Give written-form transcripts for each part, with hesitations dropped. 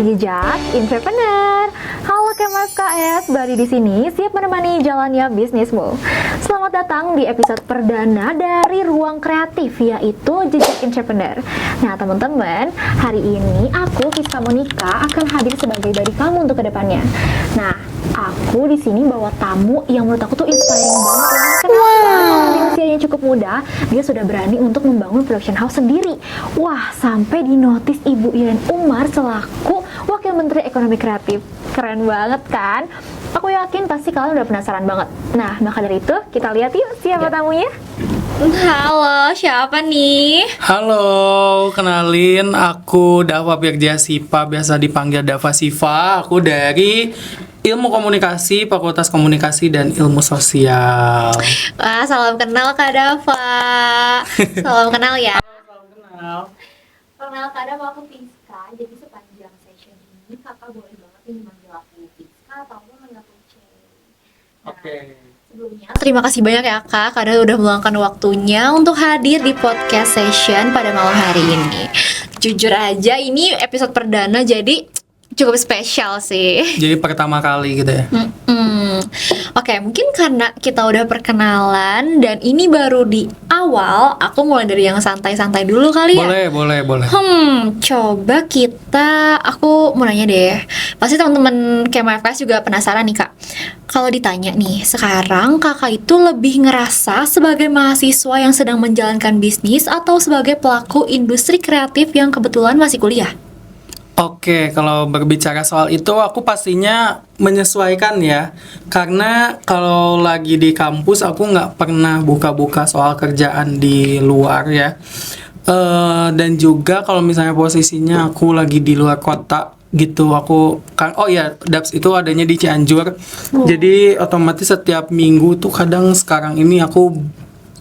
Jejak Entrepreneur. Halo Kemas KS, Bari di sini siap menemani jalannya bisnismu. Selamat datang di episode perdana dari Ruang Kreatif, yaitu Jejak Entrepreneur. Nah teman-teman, hari ini aku Fiska Monica akan hadir sebagai bari kamu untuk kedepannya. Nah, aku di sini bawa tamu yang menurut aku tuh inspiring banget lah. Kenapa? Di usianya cukup muda, dia sudah berani untuk membangun production house sendiri. Wah, sampai dinotis Ibu Iren Umar selaku Wakil Menteri Ekonomi Kreatif. Keren banget kan? Aku yakin pasti kalian udah penasaran banget. Nah, maka dari itu kita lihat yuk siapa tamunya. Halo, siapa nih? Halo, kenalin aku Dava Wirjasipa, biasa dipanggil Dava Siva. Aku dari Ilmu Komunikasi, Fakultas Komunikasi dan Ilmu Sosial. Wah, salam kenal Kak Dava. Salam kenal ya. Salam kenal. Kenal Kak Dava, aku Fiska. Jadi sepanjang session ini kakak boleh banget nih manggil aku Fiska atau manggil aku Cey. Oke. Sebelumnya, terima kasih banyak ya Kak karena udah meluangkan waktunya untuk hadir di podcast session pada malam hari ini. Jujur aja ini episode perdana jadi cukup spesial sih. Jadi pertama kali gitu ya. Oke, mungkin karena kita udah perkenalan dan ini baru di awal, aku mulai dari yang santai-santai dulu kali ya. Boleh. Coba aku mau nanya deh. Pasti teman-teman KMFS juga penasaran nih Kak. Kalau ditanya nih, sekarang kakak itu lebih ngerasa sebagai mahasiswa yang sedang menjalankan bisnis atau sebagai pelaku industri kreatif yang kebetulan masih kuliah? Oke, kalau berbicara soal itu aku pastinya menyesuaikan ya. Karena kalau lagi di kampus aku nggak pernah buka-buka soal kerjaan di luar ya. Dan juga kalau misalnya posisinya aku lagi di luar kota gitu, aku kan Daps itu adanya di Cianjur. Jadi otomatis setiap minggu tuh kadang sekarang ini aku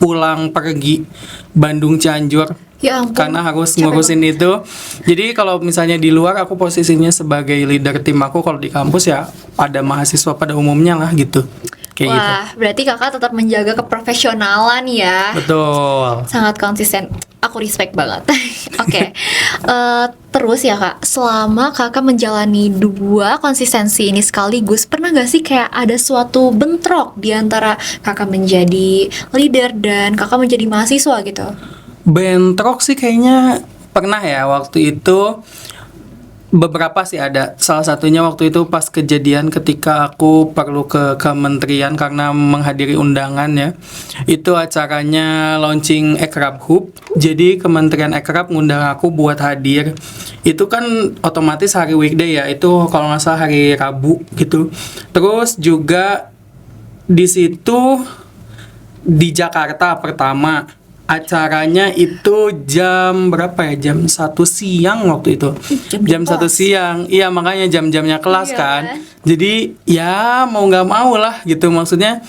pulang pergi Bandung Cianjur. Ya ampun, karena harus ngurusin itu. Jadi kalau misalnya di luar aku posisinya sebagai leader tim aku, kalau di kampus ya ada mahasiswa pada umumnya lah gitu. Kayak gitu. Wah, berarti kakak tetap menjaga keprofesionalan ya. Betul. Sangat konsisten. Aku respect banget. Oke. Terus ya Kak, selama kakak menjalani dua konsistensi ini sekaligus, pernah gak sih kayak ada suatu bentrok di antara kakak menjadi leader dan kakak menjadi mahasiswa gitu? Bentrok sih kayaknya pernah ya waktu itu. Beberapa sih ada. Salah satunya waktu itu pas kejadian ketika aku perlu ke kementerian karena menghadiri undangan ya. Itu acaranya launching Ekrab Hub. Jadi Kementerian Ekrab ngundang aku buat hadir. Itu kan otomatis hari weekday ya. Itu kalau nggak salah hari Rabu gitu. Terus juga di situ di Jakarta pertama. Acaranya itu jam berapa ya? Jam 1 siang waktu itu. Jam 1 siang. Iya, makanya jam-jamnya kelas kan. Jadi ya mau nggak mau lah gitu. Maksudnya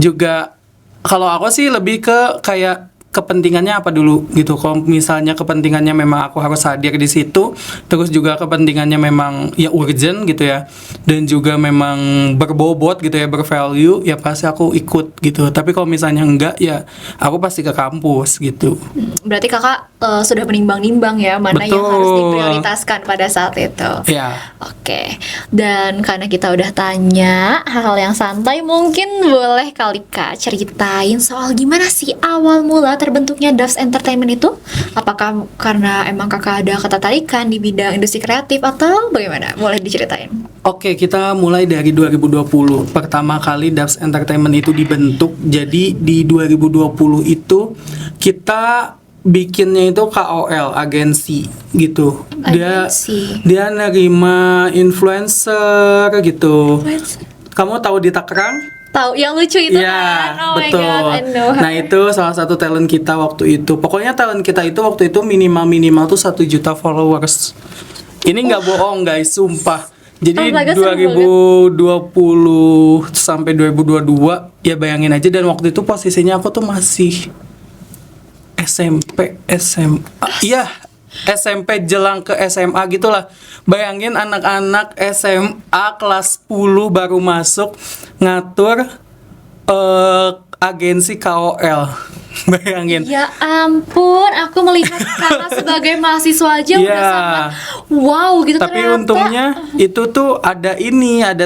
juga kalau aku sih lebih ke kayak kepentingannya apa dulu gitu. Kalau misalnya kepentingannya memang aku harus hadir di situ, terus juga kepentingannya memang ya urgent gitu ya, dan juga memang berbobot gitu ya, bervalue, ya pasti aku ikut gitu. Tapi kalau misalnya enggak ya aku pasti ke kampus gitu. Berarti kakak sudah menimbang-nimbang ya mana yang harus diprioritaskan pada saat itu. Ya. Oke. Dan karena kita udah tanya hal-hal yang santai, mungkin boleh kali Kak ceritain soal gimana sih awal mula terbentuknya Davs Entertainment itu? Apakah karena emang kakak ada ketertarikan di bidang industri kreatif atau bagaimana? Boleh diceritain. Oke, kita mulai dari 2020. Pertama kali Davs Entertainment itu dibentuk. Jadi di 2020 itu kita bikinnya itu KOL, agensi gitu. Dia nerima influencer gitu. Kamu tahu di Tangerang? Tahu yang lucu itu ya, kan? Oh betul. my God, I know her. Nah itu salah satu talent kita waktu itu. Pokoknya talent kita itu waktu itu minimal tuh 1 juta followers. Ini nggak bohong guys, sumpah. Jadi 2020 sampai 2022 ya bayangin aja, dan waktu itu posisinya aku tuh masih SMP, SMA. Iya, SMP jelang ke SMA gitulah. Bayangin anak-anak SMA kelas 10 baru masuk ngatur agensi KOL. Bayangin. Ya ampun, aku melihat kakak sebagai mahasiswa aja Iya. udah sangat wow gitu. Tapi ternyata. untungnya itu tuh ada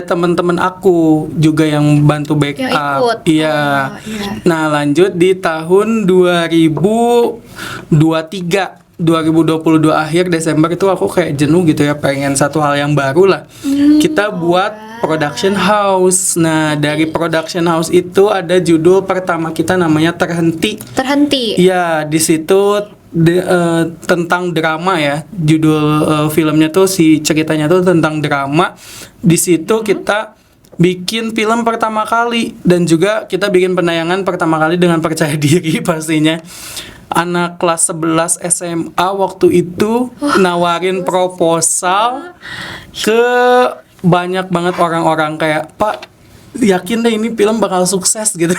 teman-teman aku juga yang bantu Yang ikut. backup. Iya. Oh, iya. Nah, lanjut di tahun 2022 akhir Desember itu aku kayak jenuh gitu ya, pengen satu hal yang baru lah. Kita buat production house. Nah, dari production house itu ada judul pertama kita namanya Terhenti. Terhenti. Iya, di situ tentang drama ya. Judul filmnya tuh ceritanya tuh tentang drama. Di situ kita bikin film pertama kali dan juga kita bikin penayangan pertama kali dengan percaya diri pastinya. Anak kelas 11 SMA waktu itu nawarin proposal ke banyak banget orang-orang kayak, "Pak, yakin deh ini film bakal sukses gitu."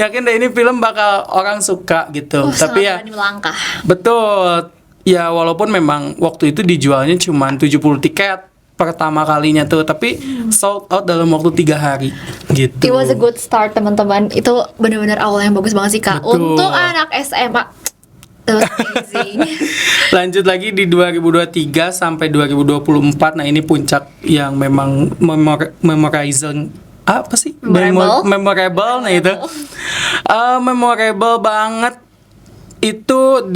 Yakin deh ini film bakal orang suka gitu. Tapi ya Sangat berani melangkah. betul. Ya walaupun memang waktu itu dijualnya cuma 70 tiket pertama kalinya tuh, tapi sold out dalam waktu 3 hari gitu. It was a good start teman-teman. Itu benar-benar awal yang bagus banget sih kak. Betul. Untuk anak SMA. That was amazing. Lanjut lagi di 2023 sampai 2024. Nah, ini puncak yang memang memorizing apa sih? Memorable. Memorable. Nah, itu. Memorable banget itu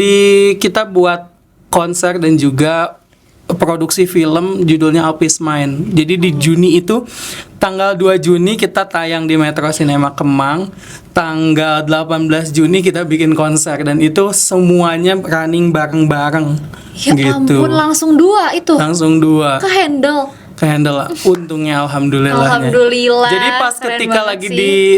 kita buat konser dan juga produksi film judulnya Alpis Mine. Jadi di Juni itu tanggal 2 Juni kita tayang di Metro Cinema Kemang. Tanggal 18 Juni kita bikin konser dan itu semuanya running bareng-bareng. Ya gitu. ampun, langsung 2 itu. Langsung 2. Ke-handle. lah. Untungnya alhamdulillah. Alhamdulillah. Jadi pas Keren ketika banget lagi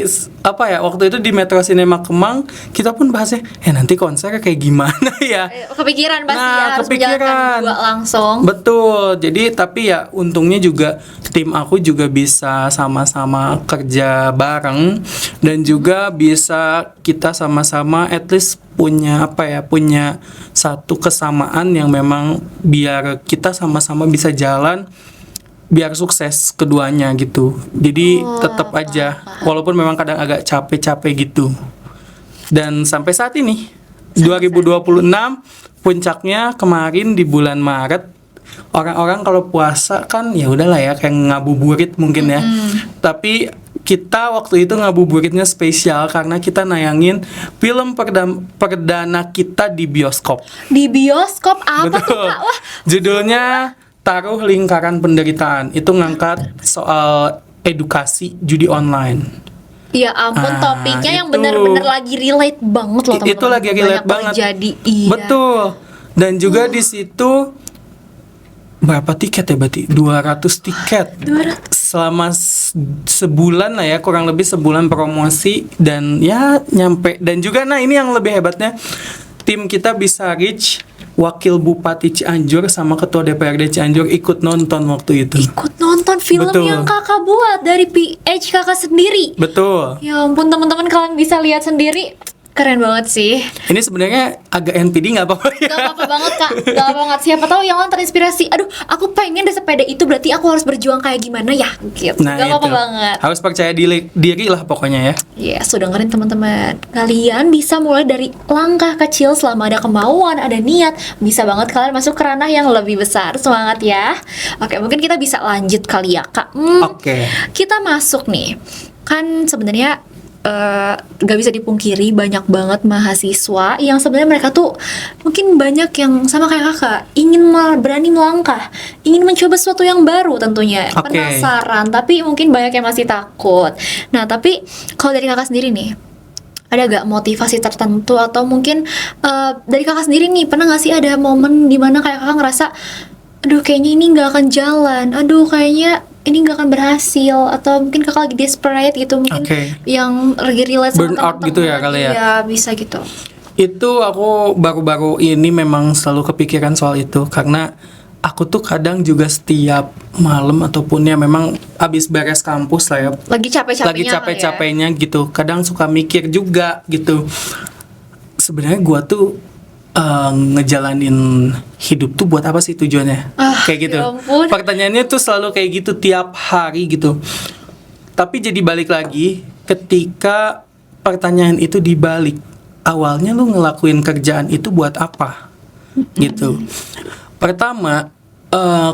sih. waktu itu di Metro Cinema Kemang, kita pun bahasnya, nanti konsernya kayak gimana ya? Kepikiran pasti Nah, ya, harus kepikiran. menjalankan 2 langsung. Betul. Jadi tapi ya untungnya juga tim aku juga bisa sama-sama kerja bareng dan juga bisa kita sama-sama at least punya punya satu kesamaan yang memang biar kita sama-sama bisa jalan biar sukses keduanya gitu. Jadi tetap aja walaupun memang kadang agak capek-capek gitu. Dan sampai saat ini 2026 puncaknya kemarin di bulan Maret. Orang-orang kalau puasa kan ya udahlah ya kayak ngabuburit mungkin ya. Tapi kita waktu itu ngabuburitnya spesial karena kita nayangin film perdana kita di bioskop. Di bioskop apa tuh Betul. kak? Wah, Judulnya Taruh Lingkaran Penderitaan. Itu ngangkat soal edukasi judi online. ya ampun, topiknya yang itu. benar-benar lagi relate banget loh teman-teman. Itu lagi relate banget. Jadi iya. Betul. Dan juga di situ berapa tiket ya berarti? 200 tiket. 200. Selama sebulan lah ya, kurang lebih sebulan promosi dan ya nyampe. Dan juga nah ini yang lebih hebatnya, tim kita bisa reach Wakil Bupati Cianjur sama Ketua DPRD Cianjur ikut nonton waktu itu. Ikut nonton film Betul. yang kakak buat dari PH kakak sendiri. Betul. Ya ampun teman-teman, kalian bisa lihat sendiri. Keren banget sih. Ini sebenarnya agak NPD nggak apa-apa ya? Gak apa-apa banget kak, gak apa banget. Siapa tahu yang lain terinspirasi. Aduh, aku pengen deh sepeda itu, berarti aku harus berjuang kayak gimana ya? Gitu. Nah Gak apa-apa itu. banget. Harus percaya diri lah pokoknya ya. Yes, sudah dengerin teman-teman. Kalian bisa mulai dari langkah kecil selama ada kemauan, ada niat. Bisa banget kalian masuk ke ranah yang lebih besar. Semangat ya. Oke, mungkin kita bisa lanjut kali ya kak. Oke. Kita masuk nih. Kan sebenarnya gak bisa dipungkiri banyak banget mahasiswa yang sebenarnya mereka tuh mungkin banyak yang sama kayak kakak ingin berani melangkah, ingin mencoba sesuatu yang baru tentunya. Oke. Penasaran, tapi mungkin banyak yang masih takut. Nah tapi kalau dari kakak sendiri nih, ada gak motivasi tertentu atau mungkin dari kakak sendiri nih, pernah gak sih ada momen dimana kayak kakak ngerasa aduh kayaknya ini gak akan jalan, aduh kayaknya ini gak akan berhasil, atau mungkin kakak lagi desperate gitu, mungkin Oke. yang lagi relate sama Burn out gitu ya kali ya? Iya bisa gitu. Itu aku baru-baru ini memang selalu kepikiran soal itu karena aku tuh kadang juga setiap malam ataupun ya memang abis beres kampus lah ya, Lagi capek-capeknya lagi kali ya. capek-capeknya gitu, kadang suka mikir juga gitu. Sebenarnya gua tuh ngejalanin hidup tuh buat apa sih tujuannya? Kayak gitu. ya ampun. Pertanyaannya tuh selalu kayak gitu tiap hari gitu. Tapi jadi balik lagi ketika pertanyaan itu dibalik. Awalnya lu ngelakuin kerjaan itu buat apa? Gitu. Pertama,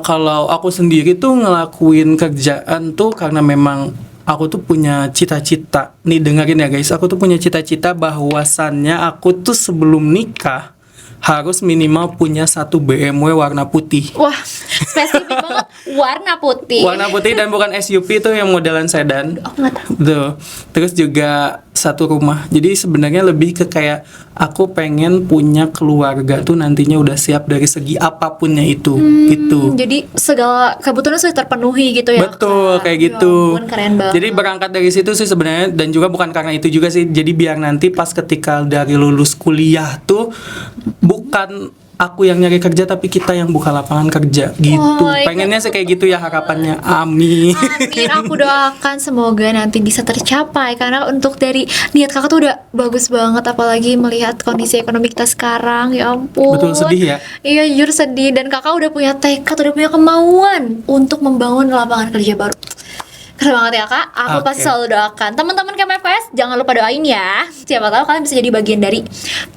kalau aku sendiri tuh ngelakuin kerjaan tuh karena memang aku tuh punya cita-cita. Nih dengerin ya guys, aku tuh punya cita-cita bahwasannya aku tuh sebelum nikah harus minimal punya satu BMW warna putih. Wah, spesifik banget. Warna putih. Warna putih dan bukan SUV tuh yang modelan sedan. Aku nggak tahu. Tuh. Terus juga satu rumah. Jadi sebenarnya lebih ke kayak aku pengen punya keluarga tuh nantinya udah siap dari segi apapunnya itu. Gitu. Jadi segala kebutuhan sudah terpenuhi gitu ya. Betul, Kak? kayak Ya gitu. ampun, keren banget. Jadi berangkat dari situ sih sebenarnya, dan juga bukan karena itu juga sih. Jadi biar nanti pas ketika dari lulus kuliah tuh bukan aku yang nyari kerja tapi kita yang buka lapangan kerja gitu. Oh, Pengennya sih kayak gitu ya harapannya. Amin. Amin, aku doakan semoga nanti bisa tercapai. Karena untuk dari niat kakak tuh udah bagus banget. Apalagi melihat kondisi ekonomi kita sekarang. Ya ampun. Betul, sedih ya? Iya, jujur sedih. Dan kakak udah punya tekad, udah punya kemauan untuk membangun lapangan kerja baru. Keren banget ya kak. Aku Oke. pasti selalu doakan. Teman-teman KMFS jangan lupa doain ya. Siapa tahu kalian bisa jadi bagian dari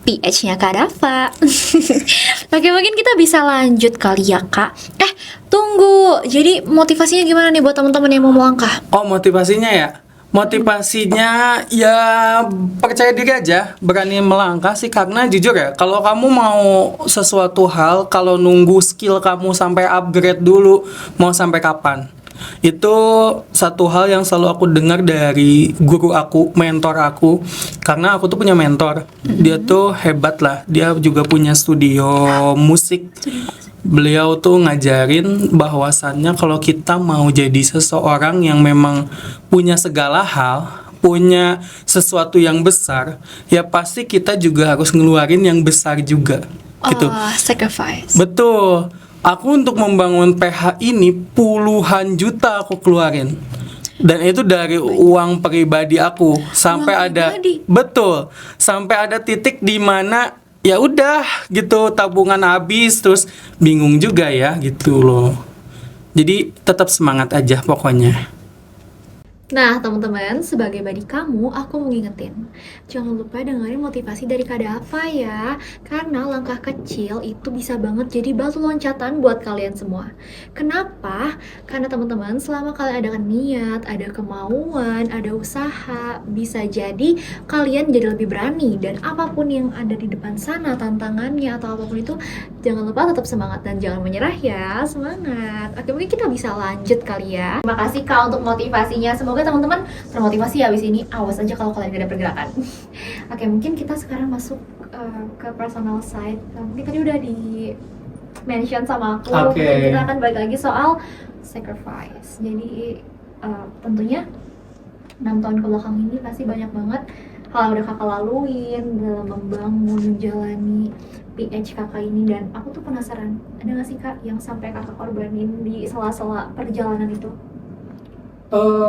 PH-nya Kak Dava. Oke, mungkin kita bisa lanjut kali ya kak. Tunggu. Jadi motivasinya gimana nih buat teman-teman yang mau melangkah? Oh, motivasinya ya? Motivasinya ya percaya diri aja, berani melangkah sih. Karena jujur ya, kalau kamu mau sesuatu hal, kalau nunggu skill kamu sampai upgrade dulu, mau sampai kapan? Itu satu hal yang selalu aku dengar dari guru aku, mentor aku. Karena aku tuh punya mentor, dia tuh hebat lah. Dia juga punya studio musik. Beliau tuh ngajarin bahwasannya kalau kita mau jadi seseorang yang memang punya segala hal, punya sesuatu yang besar, ya pasti kita juga harus ngeluarin yang besar juga, gitu. Sacrifice. Betul. Aku untuk membangun PH ini puluhan juta aku keluarin. Dan itu dari uang pribadi aku sampai Uang ada pribadi? betul. Sampai ada titik di mana ya udah gitu tabungan habis, terus bingung juga ya gitu loh. Jadi tetap semangat aja pokoknya. Nah teman-teman, sebagai buddy kamu, aku mau ngingetin, jangan lupa dengerin motivasi dari Kak Dava ya. Karena langkah kecil itu bisa banget jadi batu loncatan buat kalian semua. Kenapa? Karena teman-teman, selama kalian ada niat, ada kemauan, ada usaha, bisa jadi kalian jadi lebih berani. Dan apapun yang ada di depan sana, tantangannya atau apapun itu, jangan lupa tetap semangat dan jangan menyerah ya. Semangat. Oke, mungkin kita bisa lanjut kali ya. Terima kasih Kak untuk motivasinya. Semoga teman-teman termotivasi ya abis ini. Awas aja kalau kalian gak ada pergerakan. Oke, mungkin kita sekarang masuk ke personal side. Mungkin tadi udah di mention sama aku. Oke. Mungkin kita akan balik lagi soal sacrifice. Jadi tentunya 6 tahun kebelakang ini pasti banyak banget hal yang udah kakak laluin dalam membangun, menjalani PH kakak ini. Dan aku tuh penasaran, ada gak sih kak yang sampai kakak korbanin di sela-sela perjalanan itu?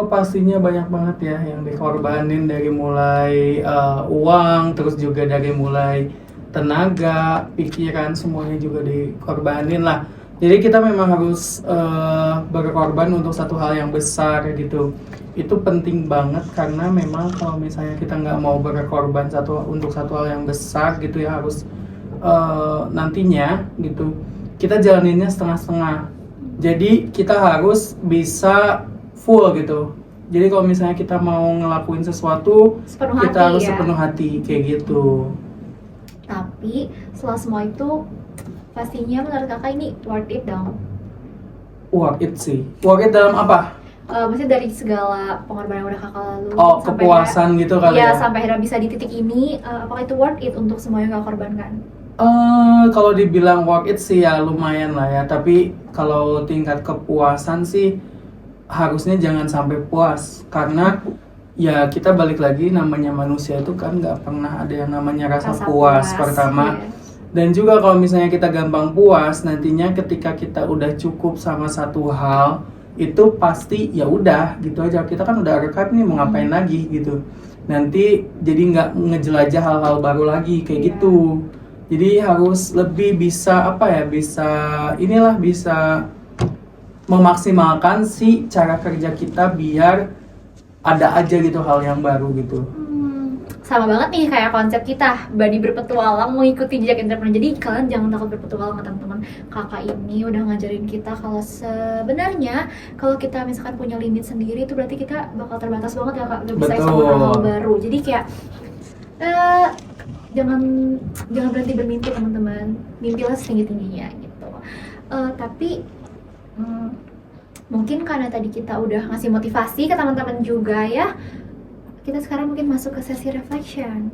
Pastinya banyak banget ya yang dikorbanin, dari mulai uang, terus juga dari mulai tenaga, pikiran, semuanya juga dikorbanin lah. Jadi kita memang harus berkorban untuk satu hal yang besar gitu. Itu penting banget karena memang kalau misalnya kita nggak mau berkorban untuk satu hal yang besar gitu ya, harus nantinya gitu kita jalaninnya setengah-setengah. Jadi kita harus bisa full gitu. Jadi kalau misalnya kita mau ngelakuin sesuatu, Sepenuh kita hati harus ya. sepenuh hati kayak gitu. Tapi setelah semua itu, pastinya menurut kakak ini worth it dong? Worth it sih. Worth it dalam apa? Maksudnya dari segala pengorbanan yang udah kakak lalu Oh, kepuasan gitu kali ya. sampai akhirnya bisa di titik ini, apakah itu worth it untuk semua yang kakak korbankan? Kalau dibilang worth it sih ya lumayan lah ya. Tapi kalau tingkat kepuasan sih harusnya jangan sampai puas, karena ya kita balik lagi, namanya manusia itu kan nggak pernah ada yang namanya rasa puas pertama. Iya. Dan juga kalau misalnya kita gampang puas, nantinya ketika kita udah cukup sama satu hal itu pasti ya udah gitu aja, kita kan udah rekat nih mau ngapain lagi gitu. Nanti jadi nggak ngejelajah hal-hal baru lagi kayak Iya. gitu. Jadi harus lebih bisa bisa memaksimalkan si cara kerja kita biar ada aja gitu hal yang baru gitu. sama banget nih kayak konsep kita, Badi berpetualang mengikuti jejak entrepreneur. Jadi kalian jangan takut berpetualang teman-teman. Kakak ini udah ngajarin kita kalau sebenarnya kalau kita misalkan punya limit sendiri itu berarti kita bakal terbatas banget ya Kak, nggak bisa Betul. eksplor hal baru. Jadi kayak jangan berhenti bermimpi teman-teman, mimpilah setinggi-tingginya gitu. Tapi mungkin karena tadi kita udah ngasih motivasi ke teman-teman juga ya, kita sekarang mungkin masuk ke sesi reflection.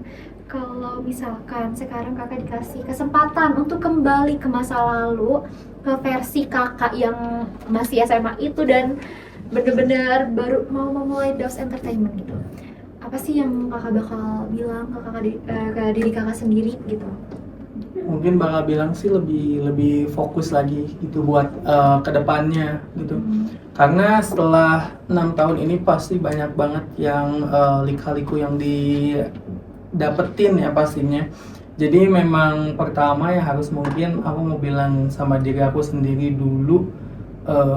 Kalau misalkan sekarang kakak dikasih kesempatan untuk kembali ke masa lalu, ke versi kakak yang masih SMA itu dan bener-bener baru mau memulai DOS Entertainment gitu, apa sih yang kakak bakal bilang ke ke diri kakak sendiri gitu? Mungkin bakal bilang sih lebih fokus lagi gitu buat kedepannya gitu. Karena setelah 6 tahun ini pasti banyak banget yang lika-liku yang didapetin ya pastinya. Jadi memang pertama ya harus mungkin aku mau bilang sama diri aku sendiri dulu,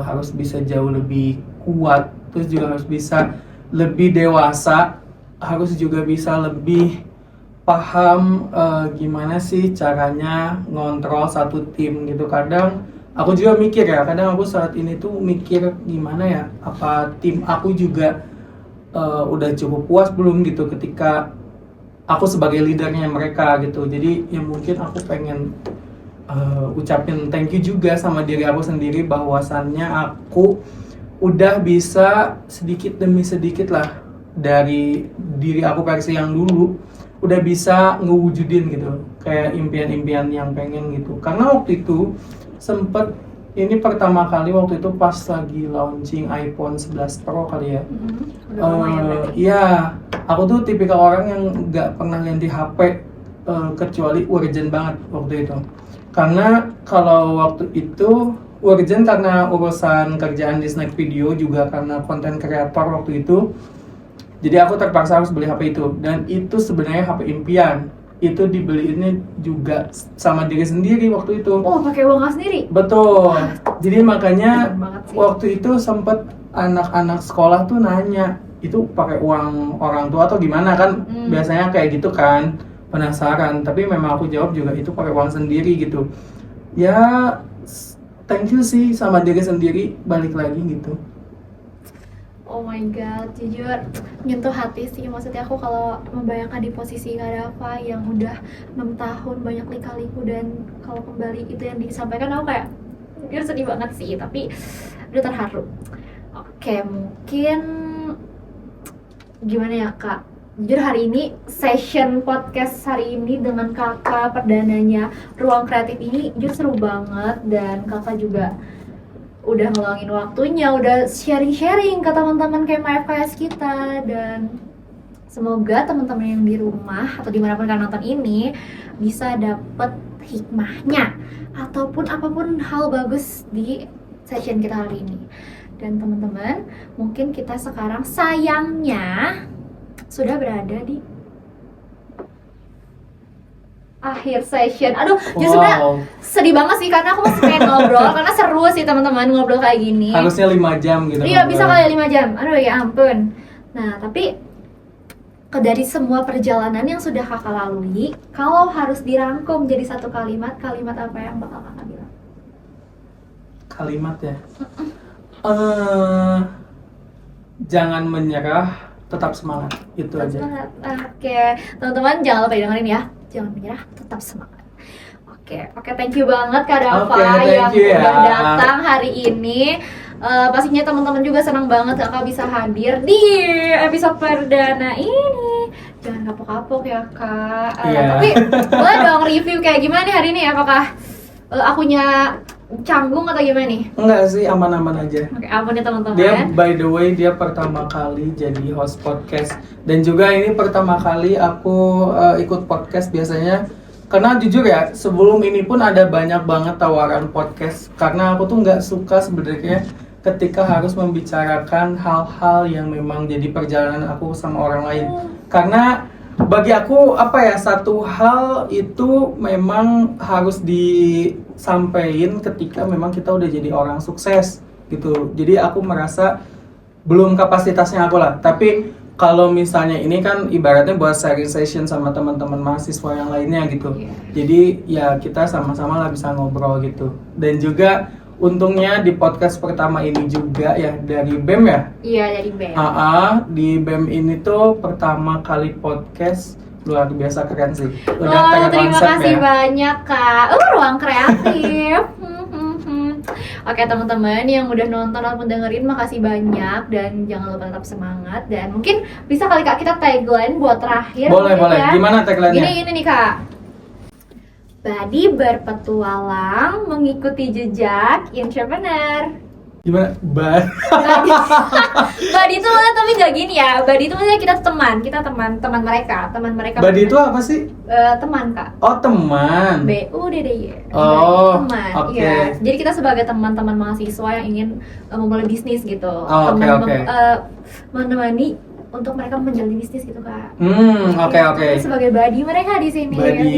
harus bisa jauh lebih kuat, terus juga harus bisa lebih dewasa, harus juga bisa lebih paham gimana sih caranya ngontrol satu tim gitu. Kadang aku juga mikir ya, kadang aku saat ini tuh mikir gimana ya, apa tim aku juga udah cukup puas belum gitu ketika aku sebagai leadernya mereka gitu. Jadi ya mungkin aku pengen ucapin thank you juga sama diri aku sendiri bahwasannya aku udah bisa sedikit demi sedikit lah dari diri aku versi yang dulu udah bisa ngewujudin gitu kayak impian-impian yang pengen gitu. Karena waktu itu sempet, ini pertama kali waktu itu pas lagi launching iPhone 11 Pro kali ya. Iya, aku tuh tipikal orang yang nggak pernah ganti HP kecuali urgent banget waktu itu. Karena kalau waktu itu urgent karena urusan kerjaan di Snack Video, juga karena konten kreator waktu itu. Jadi aku terpaksa harus beli HP itu, dan itu sebenarnya HP impian. Itu dibeliinnya juga sama diri sendiri waktu itu. Oh, pakai uang kas sendiri? Betul. Jadi makanya Keren banget sih. waktu itu sempet anak-anak sekolah tuh nanya, itu pakai uang orang tua atau gimana kan? Biasanya kayak gitu kan, penasaran. Tapi memang aku jawab juga itu pakai uang sendiri gitu. Ya, thank you sih sama diri sendiri, balik lagi gitu. Oh my god, jujur nyentuh hati sih. Maksudnya aku kalau membayangkan di posisi Kak Dava yang udah 6 tahun banyak lika-liku, dan kalau kembali itu yang disampaikan aku kayak jujur sedih banget sih, tapi udah terharu. Oke, mungkin gimana ya Kak? Jujur hari ini session podcast hari ini dengan kakak perdananya Ruang Kreatif ini jujur seru banget, dan kakak juga udah ngeluangin waktunya, udah sharing-sharing ke teman-teman KMA FKS kita. Dan semoga teman-teman yang di rumah atau dimanapun kalian nonton ini bisa dapet hikmahnya ataupun apapun hal bagus di session kita hari ini. Dan teman-teman, mungkin kita sekarang sayangnya sudah berada di akhir session. Aduh, justru sedih banget sih karena aku masih pengen ngobrol karena seru sih teman-teman ngobrol kayak gini. Harusnya 5 jam gitu. Iya, bisa kali 5 jam. Aduh ya ampun. Nah, tapi dari semua perjalanan yang sudah kakak lalui, kalau harus dirangkum jadi satu kalimat apa yang bakal kakak bilang? Kalimat ya. Jangan menyerah, tetap semangat. Itu aja. Semangat. Oke, teman-teman jangan lupa dengerin ya. Jangan menyerah, tetap semangat. Oke, thank you banget Kak Dava yang udah datang hari ini. Pastinya teman-teman juga senang banget kakak bisa hadir di episode perdana ini. Jangan kapok-kapok ya Kak. Tapi boleh dong review kayak gimana nih hari ini? Apakah akunya canggung atau gimana nih? Enggak sih, aman-aman aja. Oke, ampun ya teman-teman. Dia by the way dia pertama kali jadi host podcast, dan juga ini pertama kali aku ikut podcast. Biasanya karena jujur ya, sebelum ini pun ada banyak banget tawaran podcast, karena aku tuh nggak suka sebenarnya ketika harus membicarakan hal-hal yang memang jadi perjalanan aku sama orang lain. Karena bagi aku apa ya, satu hal itu memang harus disampaikan ketika memang kita udah jadi orang sukses gitu. Jadi aku merasa belum kapasitasnya aku lah, tapi kalau misalnya ini kan ibaratnya buat sharing session sama teman-teman mahasiswa yang lainnya gitu. Iya. Jadi ya kita sama-sama lah bisa ngobrol gitu. Dan juga untungnya di podcast pertama ini juga ya dari BEM ya. Iya, dari BEM. Di BEM ini tuh pertama kali podcast, luar biasa keren sih. Udah Wah, terima terkonsep kasih ya. banyak Kak. Ruang kreatif. Oke teman-teman yang udah nonton ataupun dengerin, makasih banyak dan jangan lupa tetap semangat, dan mungkin bisa kali Kak kita tagline buat terakhir. Boleh, mungkin boleh. ya. Gimana tagline-nya? Gini nih Kak. Badi berpetualang mengikuti jejak entrepreneur. Gimana? Badi itu maksudnya tapi nggak gini ya. Badi itu maksudnya kita teman mereka. Badi itu apa sih? Teman Kak. Oh, teman. BUDDY. Oh, teman. oke. Iya. Jadi kita sebagai teman-teman mahasiswa yang ingin memulai bisnis gitu. Oh, oke, oke. Menemani untuk mereka menjalani bisnis gitu Kak. Oke. Kita sebagai badi mereka di sini. Badi.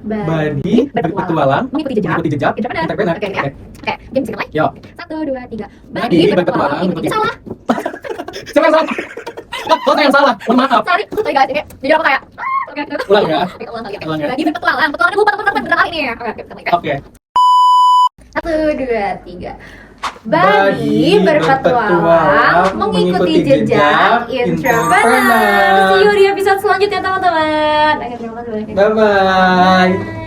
Ya. Badi berpetualang mengikuti jejak entrepreneur. Oke ya. Oke, game mulai. Yo. 1, 2, 3. Badi berpetualang mengikuti Salah. Siapa yang salah? Kok yang salah? Mohon maaf. Sorry guys, ini jadi apa kayak? Oke. Ulang ya. Oke, ulang lagi. Ulang ya. Badi berpetualang. Petualangan lupa teman-teman bener kali ini ya. Oke, kita mulai. Oke. 1, 2, 3. Badi berpetualang mengikuti jejak entrepreneur. See you di episode selanjutnya teman-teman. Oke, terima kasih banyak. Bye bye.